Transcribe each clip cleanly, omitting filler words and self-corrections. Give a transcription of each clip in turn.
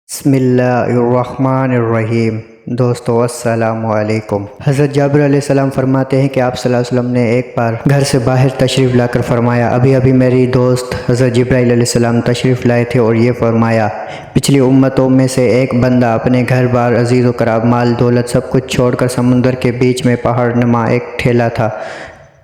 بسم اللہ الرحمن الرحیم۔ دوستو السلام علیکم۔ حضرت جابر علیہ السلام فرماتے ہیں کہ آپ صلی اللہ علیہ وسلم نے ایک بار گھر سے باہر تشریف لا کر فرمایا، ابھی میری دوست حضرت جبرائیل علیہ السلام تشریف لائے تھے اور یہ فرمایا، پچھلی امتوں میں سے ایک بندہ اپنے گھر بار عزیز و کرام مال دولت سب کچھ چھوڑ کر سمندر کے بیچ میں پہاڑ نما ایک ٹھیلا تھا،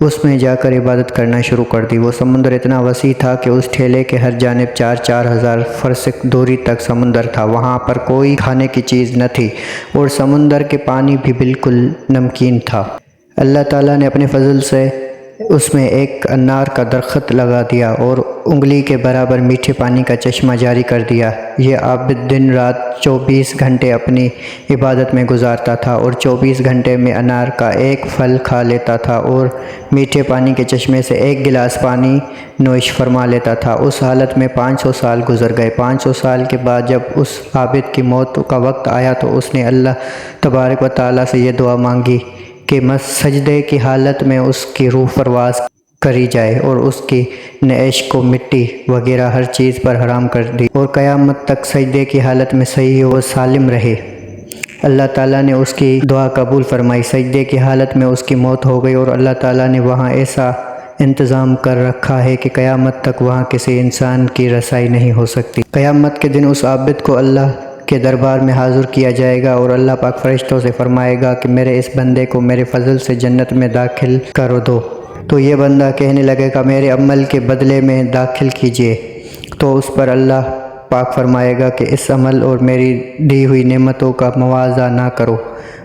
اس میں جا کر عبادت کرنا شروع کر دی۔ وہ سمندر اتنا وسیع تھا کہ اس ٹھیلے کے ہر جانب 4,000 فرسخ دوری تک سمندر تھا، وہاں پر کوئی کھانے کی چیز نہ تھی اور سمندر کے پانی بھی بالکل نمکین تھا۔ اللہ تعالیٰ نے اپنے فضل سے اس میں ایک انار کا درخت لگا دیا اور انگلی کے برابر میٹھے پانی کا چشمہ جاری کر دیا۔ یہ عابد دن رات 24 گھنٹے اپنی عبادت میں گزارتا تھا اور 24 گھنٹے میں انار کا ایک پھل کھا لیتا تھا اور میٹھے پانی کے چشمے سے ایک گلاس پانی نوش فرما لیتا تھا۔ اس حالت میں 500 سال گزر گئے۔ 500 سال کے بعد جب اس عابد کی موت کا وقت آیا تو اس نے اللہ تبارک و تعالیٰ سے یہ دعا مانگی کہ سجدے کی حالت میں اس کی روح پرواز کری جائے اور اس کی نعش کو مٹی وغیرہ ہر چیز پر حرام کر دی اور قیامت تک سجدے کی حالت میں صحیح و سالم رہے۔ اللہ تعالیٰ نے اس کی دعا قبول فرمائی۔ سجدے کی حالت میں اس کی موت ہو گئی اور اللہ تعالیٰ نے وہاں ایسا انتظام کر رکھا ہے کہ قیامت تک وہاں کسی انسان کی رسائی نہیں ہو سکتی۔ قیامت کے دن اس عابد کو اللہ کے دربار میں حاضر کیا جائے گا اور اللہ پاک فرشتوں سے فرمائے گا کہ میرے اس بندے کو میرے فضل سے جنت میں داخل کر دو، تو یہ بندہ کہنے لگے گا میرے عمل کے بدلے میں داخل کیجئے، تو اس پر اللہ پاک فرمائے گا کہ اس عمل اور میری دی ہوئی نعمتوں کا موازنہ نہ کرو۔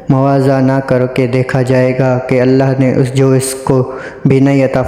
موازنہ نہ کر کے دیکھا جائے گا کہ اللہ نے جو اس کو بینائی عطا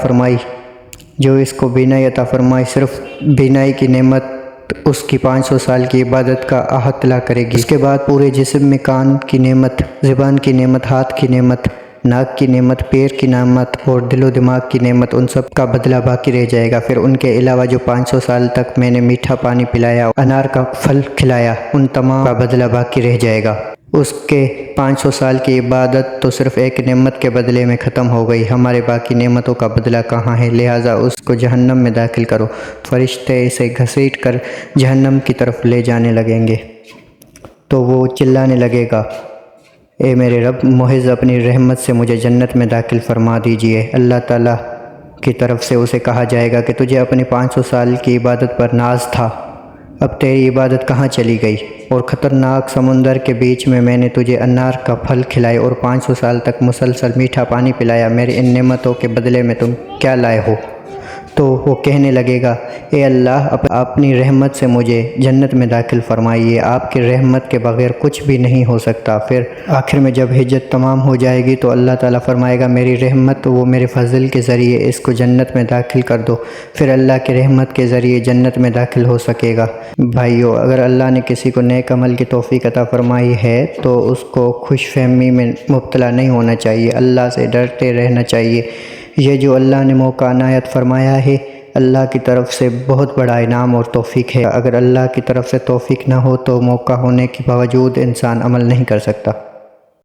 فرمائی صرف بینائی کی نعمت اس کی 500 سال کی عبادت کا احاطہ کرے گی۔ اس کے بعد پورے جسم میں کان کی نعمت، زبان کی نعمت، ہاتھ کی نعمت، ناک کی نعمت، پیر کی نعمت اور دل و دماغ کی نعمت، ان سب کا بدلہ باقی رہ جائے گا۔ پھر ان کے علاوہ جو 500 سال تک میں نے میٹھا پانی پلایا، انار کا پھل کھلایا، ان تمام کا بدلہ باقی رہ جائے گا۔ اس کے 500 سال کی عبادت تو صرف ایک نعمت کے بدلے میں ختم ہو گئی، ہمارے باقی نعمتوں کا بدلہ کہاں ہے؟ لہٰذا اس کو جہنم میں داخل کرو۔ فرشتے اسے گھسیٹ کر جہنم کی طرف لے جانے لگیں گے تو وہ چلانے لگے گا، اے میرے رب، محض اپنی رحمت سے مجھے جنت میں داخل فرما دیجئے۔ اللہ تعالیٰ کی طرف سے اسے کہا جائے گا کہ تجھے اپنی 500 سال کی عبادت پر ناز تھا، اب تیری عبادت کہاں چلی گئی؟ اور خطرناک سمندر کے بیچ میں نے تجھے انار کا پھل کھلائے اور 500 سال تک مسلسل میٹھا پانی پلایا، میری ان نعمتوں کے بدلے میں تم کیا لائے ہو؟ تو وہ کہنے لگے گا، اے اللہ، اپنی رحمت سے مجھے جنت میں داخل فرمائیے، آپ کی رحمت کے بغیر کچھ بھی نہیں ہو سکتا۔ پھر آخر میں جب ہجرت تمام ہو جائے گی تو اللہ تعالیٰ فرمائے گا میری رحمت وہ میرے فضل کے ذریعے اس کو جنت میں داخل کر دو، پھر اللہ کی رحمت کے ذریعے جنت میں داخل ہو سکے گا۔ بھائیو، اگر اللہ نے کسی کو نیک عمل کی توفیق عطا فرمائی ہے تو اس کو خوش فہمی میں مبتلا نہیں ہونا چاہیے، اللہ سے ڈرتے رہنا چاہیے۔ یہ جو اللہ نے موقع عنایت فرمایا ہے، اللہ کی طرف سے بہت بڑا انعام اور توفیق ہے۔ اگر اللہ کی طرف سے توفیق نہ ہو تو موقع ہونے کے باوجود انسان عمل نہیں کر سکتا۔